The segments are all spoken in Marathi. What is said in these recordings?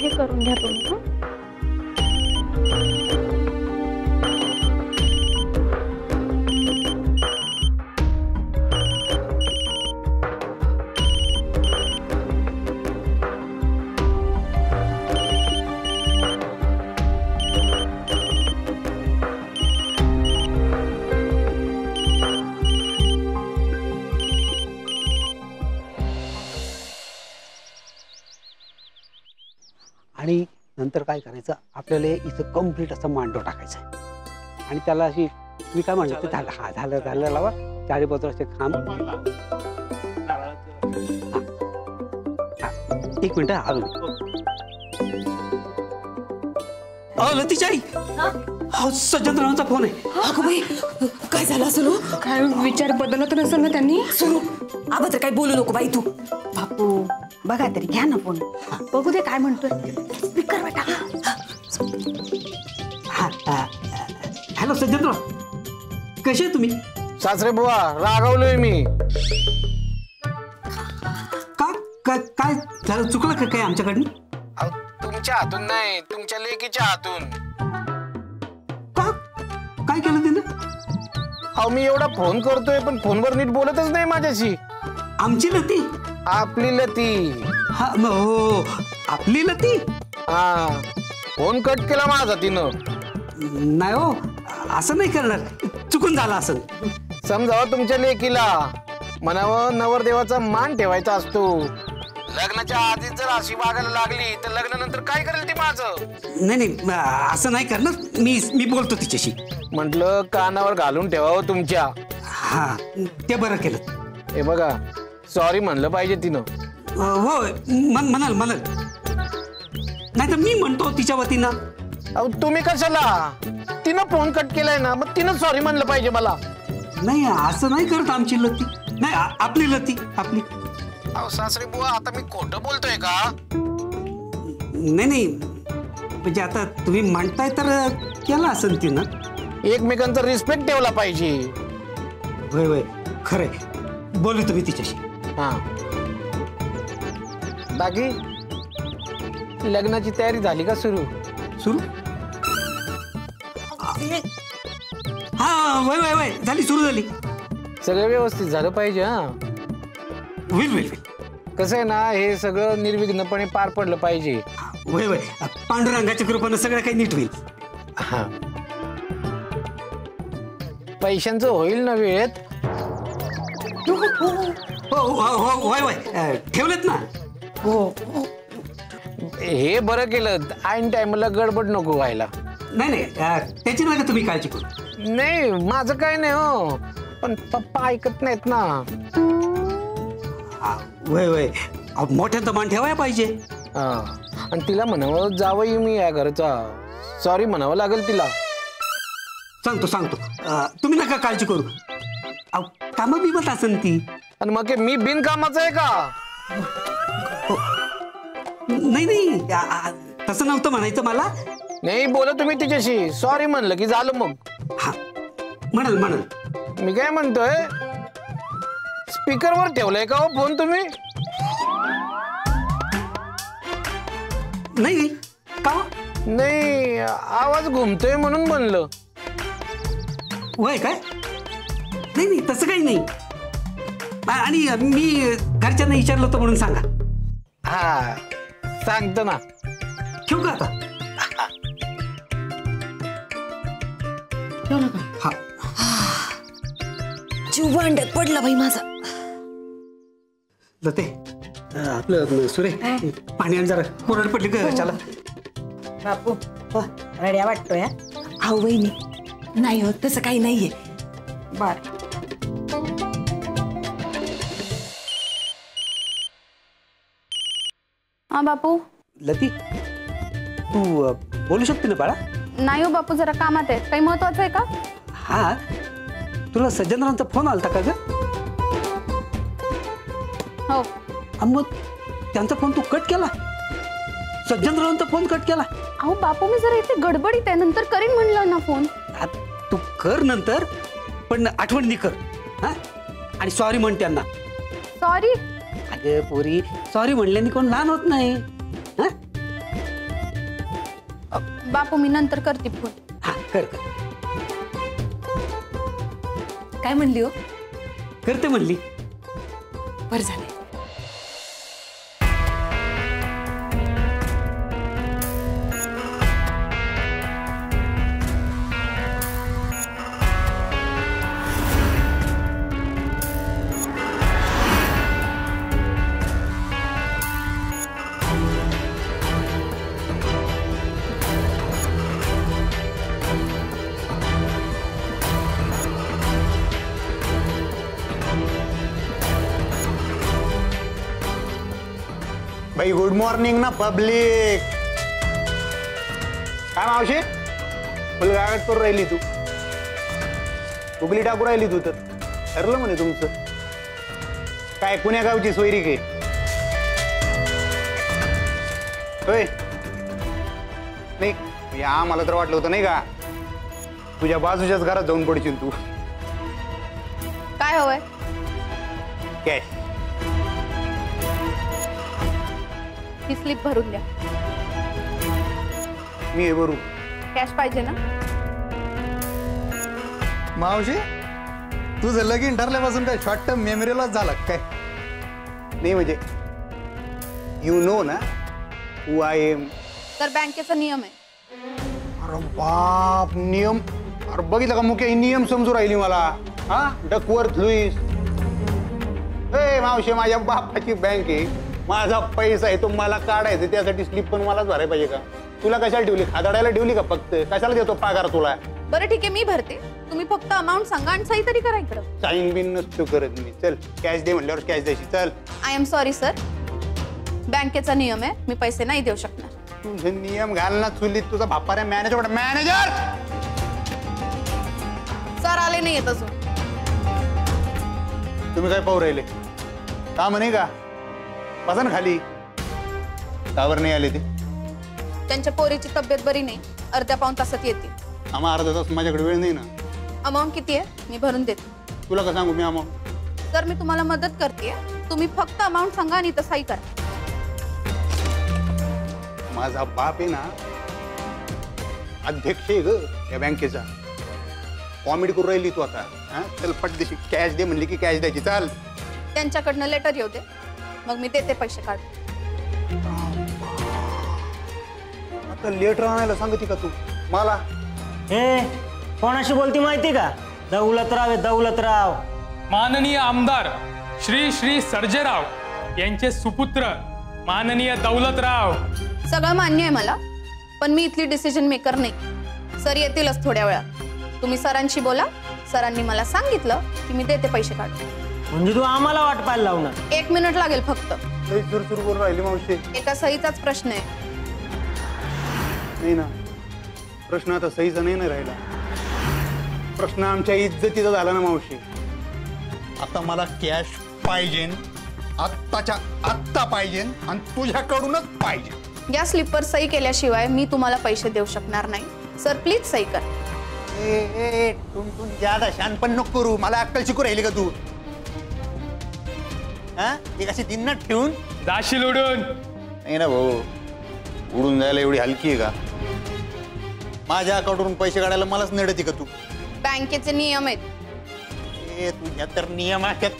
हे करून घ्या तुम्ही. आणि नंतर काय करायचं आपल्याला इथं कम्प्लीट असं मांडव टाकायचं आहे आणि त्याला अशी मी काय म्हणतो झालं हा झालं झालं लावा चारी बाजूला असे खांब. एक मिनिट आलो. लतीची आई सज्जनरावांचा फोन आहे. अगं बाई काय झालं असेल? काय विचार बदलत नसेल ना त्यांनी. सुरू अभद्र काय बोलू नको बाई तू. बापू बघा तरी घ्या ना फोन बघू दे काय म्हणतोय. स्पीकर बेटा. हॅलो सज्जनराव कसे तुम्ही? सासरे बुवा रागावलोय मी. काय झालं चुकलं का काय आमच्याकडनं? तुमच्या हातून नाही तुमच्या लेकीच्या हातून. काय केलं तिनं? अहो मी एवढा फोन करतोय पण फोनवर नीट बोलतच नाही माझ्याशी. आमची लती? आपली लती. हा हो आपली लती. हा फोन कट केला माझा तिनं. नाही हो असं नाही करणार चुकून झालं असं. समजावं तुमच्या लेकीला म्हणावं नवरदेवाचा मान ठेवायचा असतो. लग्नाच्या आधीच जर अशी वागायला लागली तर लग्नानंतर काय करेल ती माझं? नाही नाही असं नाही करणार मी बोलतो तिच्याशी. म्हटलं कानावर घालून ठेवावं तुमच्या. हा ते बरं केलं. हे बघा सॉरी म्हणलं पाहिजे तिनं. हो म्हणाल नाही तर मी म्हणतो तिच्या वतीनं. अहो तुम्ही कशाला? तिनं फोन कट केलाय ना मग तिनं सॉरी म्हणलं पाहिजे मला. नाही असं नाही करत आमची लती. नाही आपली लती आपली. अहो सासरे बुवा आता मी खोटं बोलतोय का? नाही म्हणजे आता तुम्ही म्हणताय तर केलं असेल तिनं. एकमेकांचा रिस्पेक्ट ठेवला पाहिजे. होय खरंय बोलू तुम्ही तिच्याशी. हा बाकी लग्नाची तयारी झाली का सुरू? हा वय झाली सुरू झाली. सगळं व्यवस्थित झालं पाहिजे. हा होईल. कसं आहे ना हे सगळं निर्विघ्नपणे पार पडलं पाहिजे. वय पांडुरंगाच्या कृपेने सगळं काही नीट होईल. हा पैशांचं होईल ना वेळेत? होय ठेवलेत ना. हो हे बरं केलं. ऐन टाइमला गडबड नको व्हायला. नाही त्याची नका तुम्ही काळजी करू. नाही माझं काय नाही हो पण पप्पा ऐकत नाहीत ना. वय मोठ्यांचा मान ठेवायला पाहिजे. आणि तिला म्हणावं जावई मी या घरचा. सॉरी म्हणावं लागेल तिला. सांगतो तुम्ही नका काळजी करू. कामं बिमत असेल ती. आणि मग मी बिनकामाचं आहे का? नाही तसं नव्हतं म्हणायचं मला. नाही बोला तुम्ही तिच्याशी. सॉरी म्हणलं की झालं मग. हा म्हणाल. मी काय म्हणतोय स्पीकरवर ठेवलाय का हो फोन तुम्ही? नाही का? नाही आवाज घुमतोय म्हणून म्हणलं. होय काय? नाही तसं काही नाही. आणि मी घरच्यांना विचारलं होतं म्हणून सांगा. हा सांगतो ना. ठेवू का आता? हा जीव भांड्यात पडला बाई माझा. लते आपलं सुरे पाणी आण जरा. कोरड पडली का चला. बापू रड्या वाटतोय. अहो वहिनी नाही होत तसं काही नाहीये. बर हा बापू. लती तू बोलू शकते ना बाळा? नाही हो बापू जरा कामात आहे. काही महत्वाचं आहे का? हा तुला सज्जनरावांचा फोन आलता का ग? हो. मग त्यांचा फोन तू कट केला? सज्जनरावांचा फोन कट केला? अहो बापू मी जरा इथे गडबडीत आहे, नंतर करीन म्हणलं ना फोन. तू कर नंतर, पण आठवणी कर हा. आणि सॉरी म्हण त्यांना. सॉरी? अगं पोरी, सॉरी म्हणल्याने कोण लहान होत नाही. हा बापू मी नंतर करते फोन. हा कर कर. काय म्हणली हो? करते म्हणली. बरं झालंय. भाई गुड मॉर्निंग ना पब्लिक. काय मावशी फुलगागट करून राहिली तू, उगली टाकू राहिली तू. तर ठरलं म्हणे तुमचं काय, कुण्या गावची सोयरी के होय? नाही आम्हाला तर वाटलं होतं नाही का तुझ्या बाजूच्याच घरात जाऊन पडशील तू. काय हवंय? कॅश. ही स्लिप भरून द्या. मी हे भरू. कॅश पाहिजे ना? मावशी तुझं लगीन ठरल्यापासून काय शॉर्ट टर्म मेमरीलाच झाला काय? नाही म्हणजे यू नो ना हू आय एम. तर बँकेचा नियम आहे. अरे बाप, नियम? अरे बघितलं का मुख्य नियम समजू राहिली मला. हा डकवर्थ लुईस. ए मावशी माझ्या बापाची बँक आहे, माझा पैसा आहे तो मला काढायचा, त्यासाठी स्लिप पण मलाच भरायला पाहिजे का? तुला कशाला ठेवली? खादाडायला ठेवली का? फक्त कशाला देतो पगार तुला? बरं ठीक आहे मी भरते, तुम्ही फक्त अमाऊंट सांगा आणि सही तरी करा इकडं. साईन बिन नसतो करत मी. चल कॅश दे म्हणल्यावर कॅश द्यायची. चल. आय एम सॉरी सर, बँकेचा नियम आहे, मी पैसे नाही देऊ शकणार. तुझे नियम घाल ना चुलीत. तुझा बापाऱ्या मॅनेजर सर आले नाही येत अजून. तुम्ही काय पाहू राहिले? काम नाही का? बसा ना खाली. कावर नाही आले ते? त्यांच्या पोरीची तब्येत बरी नाही, अर्ध्या पाऊण तासात येतील. आम्हा अर्धा तास माझ्याकडे वेळ नाही ना. अमाऊंट किती आहे मी भरून देते. तुला का सांगू मी अमाऊंट? सर मी तुम्हाला मदत करते, तुम्ही फक्त अमाऊंट सांगा आणि इथं सही करा. माझा बाप आहे ना अध्यक्ष आहे ग या बँकेचा. कॉमेडी करू राहिली तू आता. हा चल पटदेशी कॅश दे म्हणली की कॅश द्यायची. चाल. त्यांच्याकडनं लेटर येऊ दे, मग मी देते पैसे काढ. आता लेटर आणायला सांगते का तू मला? हे कोणाशी बोलती माहिती का? दौलतराव आहे, दौलतराव. माननीय आमदार श्री श्री सर्जेराव यांचे सुपुत्र माननीय दौलतराव. सगळं मान्य आहे मला, पण मी इथली डिसिजन मेकर नाही. सर येतीलच थोड्या वेळात. तुम्ही सरांशी बोला. सरांनी मला सांगितलं की मी देते पैसे काढ. म्हणजे तू आम्हाला वाट पाहायला लावणार? 1 मिनिट लागेल फक्त. सुरू करून राहिली मावशी. एका सहीचाच प्रश्न आहे. नाही ना, प्रश्न आता सहीचा नाही राहिला. प्रश्न आमच्या इज्जतीचा झाला ना मावशी. आता मला कॅश पाहिजे, आत्ताच्या आत्ता पाहिजे आणि तुझ्याकडूनच पाहिजे. या स्लिपवर सही केल्याशिवाय मी तुम्हाला पैसे देऊ शकणार नाही. सर प्लीज सही कर. टुन ज्यादा शानपण नको करू. मला अक्कल शिकू राहिली का तू? हा ती कशी दिन्नात ठेवून जाशील उडून? नाही ना भाऊ, उडून जायला एवढी हलकी आहे का? माझ्या अकाउंटवरून पैसे काढायला मलाच नडती का तू? बँकेचे नियम आहेत. तुझ्या तर नियम आहेत.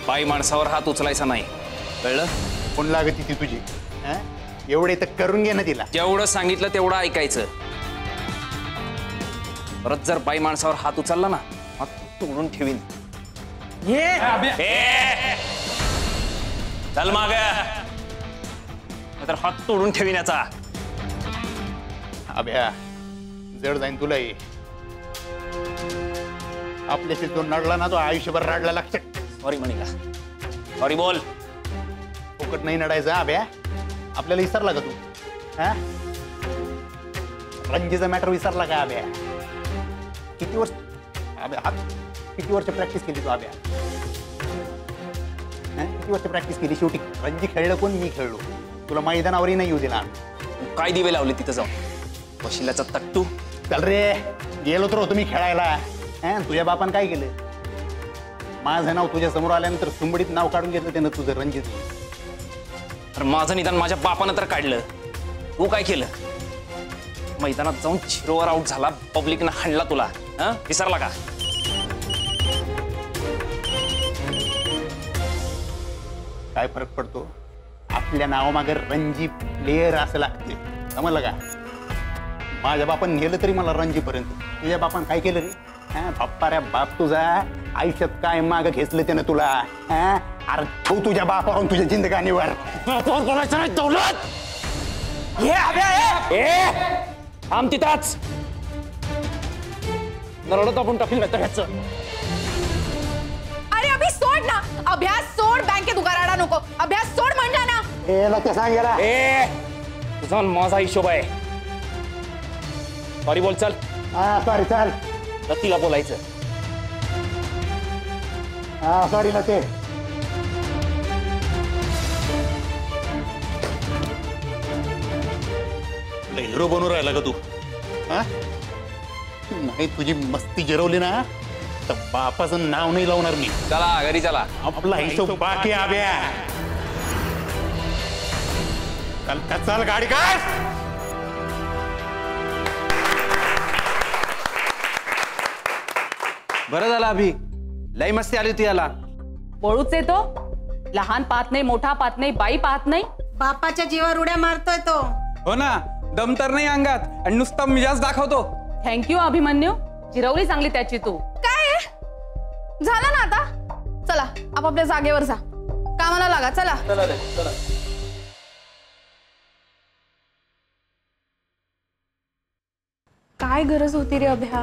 बाई माणसावर हात उचलायचा नाही, कळलं? कोण लागती ती तुझी? एवढे तर करून घे ना तिला. जेवढं सांगितलं तेवढं ऐकायचं. परत जर बाई माणसावर हात उचलला ना, हात तोडून ठेवीन. चल माग, तर हात तोडून ठेवीन याचा. अभ्या जड जाईन तुला हे. आपल्याशी तो नडला ना तो आयुष्यभर रडला. लागतं. सॉरी म्हणीला. सॉरी बोल. फुकट नाही नडायचं अभ्या. आपल्याला विसरला का तू? हा रणजीचा मॅटर विसरला का अभ्या? किती वर्ष अभ्या किती वर्ष प्रॅक्टिस केली तू अभ्या? किती वर्ष प्रॅक्टिस केली? शेवटी रणजी खेळलं कोण? मी खेळलो. तुला मैदानावरही नाही येऊ दिला. काय दिवे लावले तिथं जाऊन? वशिल्याचा तट्टू. चल रे, गेलो तर होतो मी खेळायला. तुझ्या बापान काय केलं? माझं नाव तुझ्या समोर आल्यानंतर सुंबडीत नाव काढून घेतलं त्यानं तुझं रणजित. तर माझं निदान माझ्या बापानं तर काढलं. तू काय केलं? मैदानात जाऊन 0 आउट झाला, पब्लिकनं हाणला तुला. विसरला का? काय फरक पडतो? आपल्या नावामागे रणजी प्लेयर असं लागते. समजलं का? माझ्या बापान नेलं तरी मला रणजीपर्यंत. तुझ्या बापान काय केलं रे? बाप्पा रे बाप तुझा आयुष्यात काय माग घेतलं त्यानं तुला? अरे तू तुझ्या बापावरून तुझ्या जिंदगानीवर बोलायचं नाही दौलत. थांब तिथंच. नरडत आपण टाकून घेतो ह्याचं. अरे अभि सोड ना. अभ्यास सोड. बँकेत उगा राडा नको. अभ्यास सोड म्हणला ना. सांगेला तुझा माझा हिशोब आहे. सॉरी बोल. चल. सॉरी चाल. लतीला बोलायचं. सॉरी लते. हिरो बनून राहिला का तू? नाही तुझी मस्ती जिरवली ना तर बापाचं नाव नाही लावणार मी. चला घरी चला. आपला हिशोब बाकी आब्या. चल गाडी काय? बरं झालं अभि. लई मस्ती आली होती याला. वळूच येतो. लहान पाहत नाही, मोठा पाहत नाही, बाई पाहत नाही. बापाच्या जीवावर उड्या मारतोय तो. हो ना, दम तर नाही अंगात आणि नुसता मिजाज दाखवतो. थँक्यू अभिमन्यू. जिरवली चांगली त्याची तू. काय झालं ना आता? चला आपापल्या जागेवर जा. कामाला लागा. चला. काय गरज होती रे अभ्या?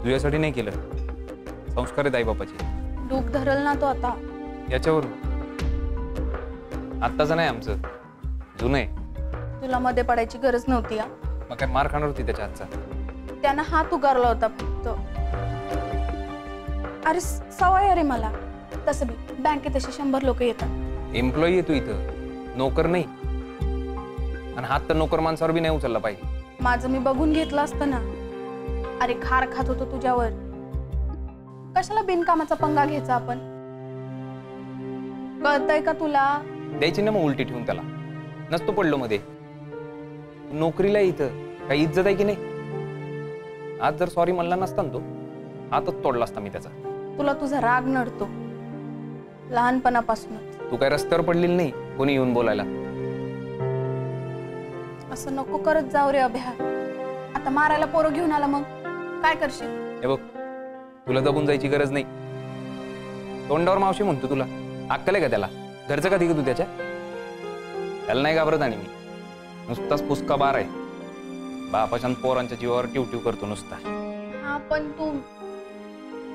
तुझ्यासाठी नाही केलं. संस्कार आहेत आई बापाचे. डूक धरल ना तो आता. याच्यावरून आत्ताच नाही आमचं, जुनं आहे. तुला मध्ये पडायची गरज नव्हती. मग काय मार खाणार होती त्याच्या हातचा? त्यानं हात उगारला होता फक्त. अरे सवय अरे मला. तसं बी बँकेत असे 100 लोक येतात. एम्प्लॉई आहे तू इथं, नोकर नाही. आणि हात तर नोकर माणसावर बी नाही उचलला पाहिजे. माझं मी बघून घेतलं असतं ना. अरे खार खात होतो तुझ्यावर. कशाला बिनकामाचा पंगा घ्यायचा आपण? कळतंय का तुला? द्यायची ना मग उलटी ठेवून त्याला. नसतो पडलो मध्ये. नोकरीला इथं काही इज्जत आहे की नाही? आज जर सॉरी म्हणला नसता ना तो, हातच तोडला असता मी त्याचा. तुला तुझा राग नडतो लहानपणापासूनच. तू काय रस्त्यावर पडलेली नाही कोणी येऊन बोलायला. असं नको करत जाऊ रे अभ्या. आता मारायला पोरं घेऊन आला मग काय करशील? हे बघ, तुला दबून जायची गरज नाही. तोंडावर मावशी म्हणतो तुला. अक्कल आहे का त्याला? घरचं का तू त्याच्या? त्याला नाही घाबरत. आणि मी नुसताच फुसका बार आहे. बापाच्या पोरांच्या जीवावर टिवटिव करतो नुसता. हा पण तू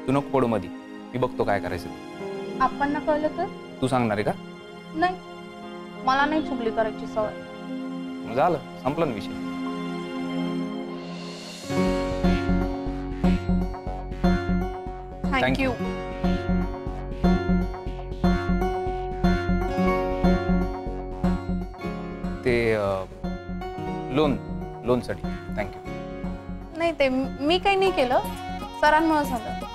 नको पडू मध्ये. मी बघतो काय करायचं. आपण कळलं तर? तू सांगणार आहे का? नाही, मला नाही चुगली करायची सवय. मग झालं, संपलं ना विषय. थँक्यू. ते लोनसाठी थँक्यू. नाही ते मी काही नाही केलं, सरांमुळे झालं.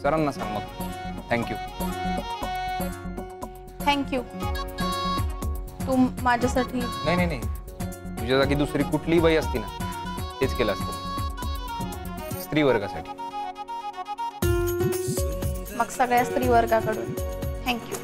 सरांना सांग मग. थँक्यू. थँक्यू. तू माझ्यासाठी. नाही नाही नाही, तुझ्या जागी दुसरी कुठलीही बाई असती ना तेच केलं असतं. स्त्री वर्गासाठी. मग सगळ्या स्त्री वर्गाकडून थँक्यू.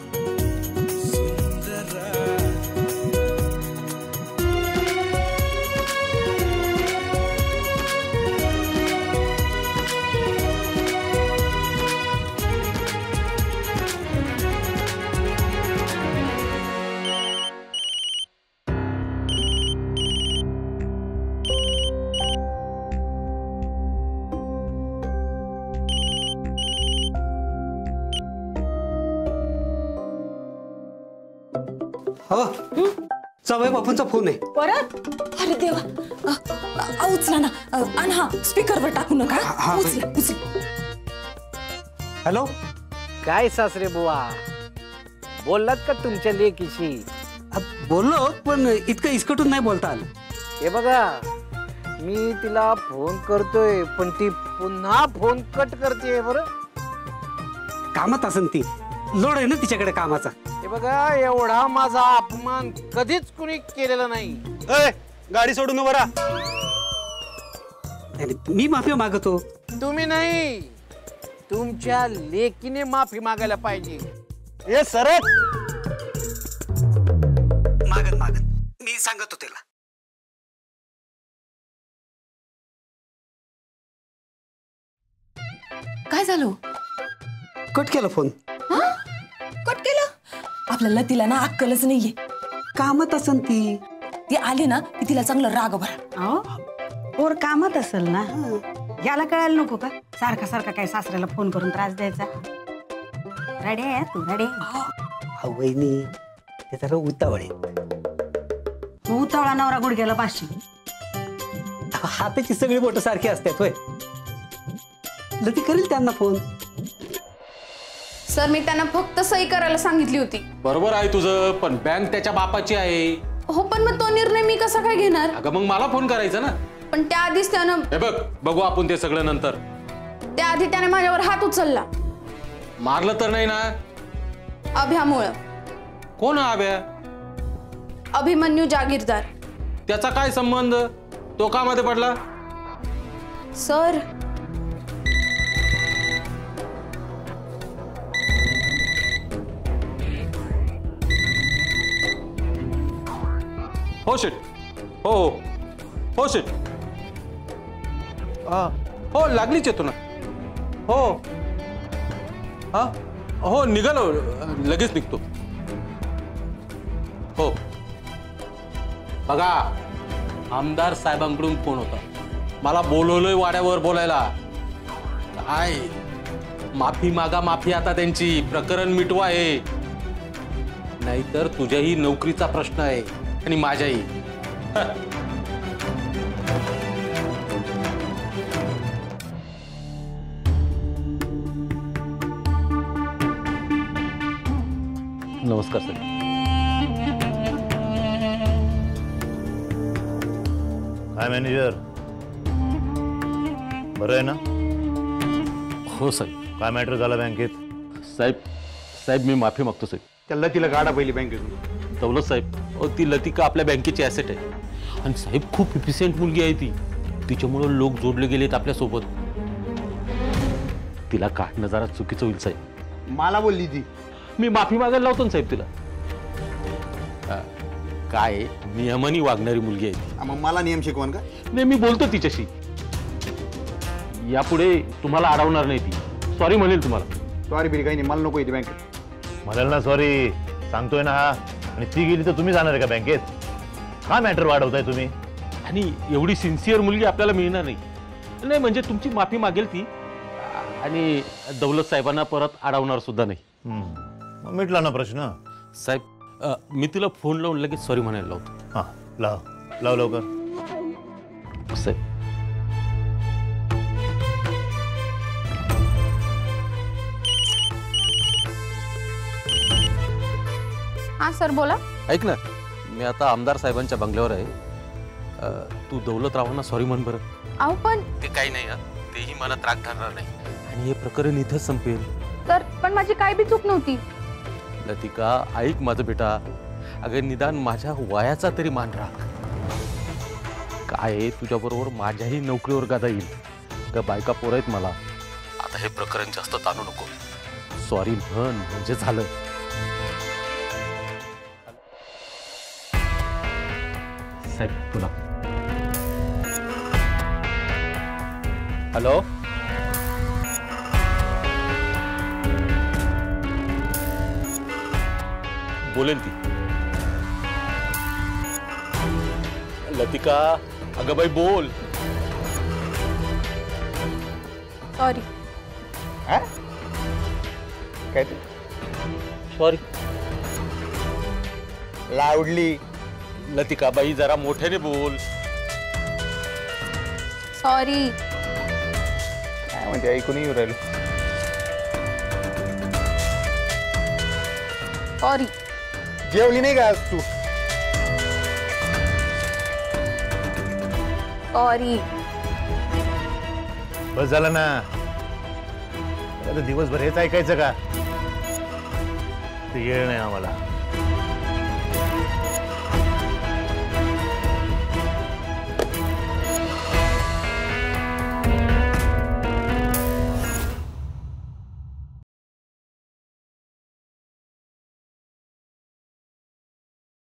हो जावई बापूंचा फोन आहे. परत? अरे देवा, उचला ना. आणि हा स्पीकरवर टाकू नका. उचला उचला. हॅलो. काय सासरे बुवा, बोललात का तुमच्या लेकीशी? बोललो, पण इतकं इसकटून नाही बोलता आलं. हे बघा, मी तिला फोन करतोय पण ती पुन्हा फोन कट करते. बरं, कामात असन ती, लोड आहे ना तिच्याकडे कामाचा. हे बघा, एवढा माझा अपमान कधीच कुणी केलेला नाही. गाडी सोडून उभं राहा. मी माफी मागतो. तुम्ही नाही, तुमच्या लेकीने माफी मागायला पाहिजे. ए सरत मागत मागत मी सांगतो त्याला. काय झालं? कट केला फोन. कट केलं? आपल्याला तिला ना अक्कलच नाहीये. कामात असन ती. ती आली ना की तिला चांगलं राग भरा. पोर कामात असेल ना, याला कळायला नको का सारखा सारखा काय सासऱ्याला फोन करून त्रास द्यायचा. रडे तू रडे. वहिनी ते जरा उतावळ आहे. तू उतावळा नवरा गुडघ्याला पाचशे. हाताची सगळी बोट सारखी असतात होय. लती करेल त्यांना फोन. सर, मी त्यांना फक्त सही करायला सांगितली होती. बरोबर आहे तुझं, पण बँक त्याच्या बापाची आहे. हो, पण मग तो निर्णय मी कसा काय घेणार? अगं मग मला फोन करायचा ना. पण त्याआधीच त्यानं, हे बघ, बघू आपण ते सगळं नंतर. त्याआधी त्याने माझ्यावर हात उचलला. मारलं तर नाही ना? अभ्यामुळं. कोण हा अभ्या? अभिमन्यू जागीरदार. त्याचा काय संबंध? तो का मध्ये पडला? सर, हो शिट. हो हो हो शिट. हो लागलीच येतो ना. हो हा हो निघालो, लगेच निघतो. हो बघा, आमदार साहेबांकडून फोन होता. मला बोलवलंय वाड्यावर बोलायला. काय माफी मागा, माफी आता त्यांची. प्रकरण मिटवा आहे, नाहीतर तुझ्याही नोकरीचा प्रश्न आहे आणि माझ्याही. नमस्कार सर. काय मॅनेजर, बरं आहे ना? हो साहेब. काय मॅटर झाला बँकेत? साहेब मी माफी मागतो साहेब. त्या लतीला काढा पहिली बँकेतून. दौलत साहेब, ती लतिका आपल्या बँकेची ॲसेट आहे. आणि साहेब खूप इफिशियंट मुलगी आहे ती. तिच्यामुळं लोक जोडले गेलेत आपल्यासोबत. तिला काढणं जरा चुकीचं होईल साहेब. मला बोलली ती. मी माफी मागायला लावतो ना साहेब तिला. काय नियमाने वागणारी मुलगी आहे. मग मला नियम शिकवण का? नाही, मी बोलतो तिच्याशी. यापुढे तुम्हाला अडवणार नाही ती. सॉरी म्हणेल तुम्हाला. सॉरी बिरी काही नाही, मला नको येते बँकेत. म्हणाल ना सॉरी, सांगतोय ना हा. आणि ती गेली तर तुम्ही जाणार आहे का बँकेत? हा मॅटर वाढवताय तुम्ही. आणि एवढी सिन्सिअर मुलगी आपल्याला मिळणार नाही. नाही म्हणजे तुमची माफी मागेल ती, आणि दौलत साहेबांना परत अडवणार सुद्धा नाही. मिटला ना प्रश्न साहेब. मी तिला फोन लावून लगेच सॉरी म्हणायला लावतो. हां लाव लवकर साहेब. हा सर, बोला. ऐक ना, मी आता आमदार साहेबांच्या बंगल्यावर आहे. तू दौलतरावांना सॉरी म्हण बरं. अहो पण ते काही नाही, तेही मला त्राग धरणार नाही आणि हे प्रकरण इथंच संपेल. तर पण माझी काय बी चूक नव्हती. लतिका, ऐक माझं बेटा. अगं निदान माझ्या वयाचा तरी मान राख. काय तुझ्याबरोबर माझ्याही नोकरीवर गादा येईल. का बायका पोर आहेत मला. आता हे प्रकरण जास्त ताणू नको. सॉरी म्हण म्हणजे झालं. साहेब तुला. हॅलो. बोलेल ती. लतिका, अगं बाई बोल. सॉरी. काय ते? सॉरी. लावडली. लतिकाबाई जरा मोठ्याने बोल. सॉरी. काय म्हणते ऐकून येऊ राहिलो. सॉरी. जेवली नाही का आज तू? सॉरी. बस झालं ना. आता दिवसभर हेच ऐकायचं का? ते येळ नाही आम्हाला.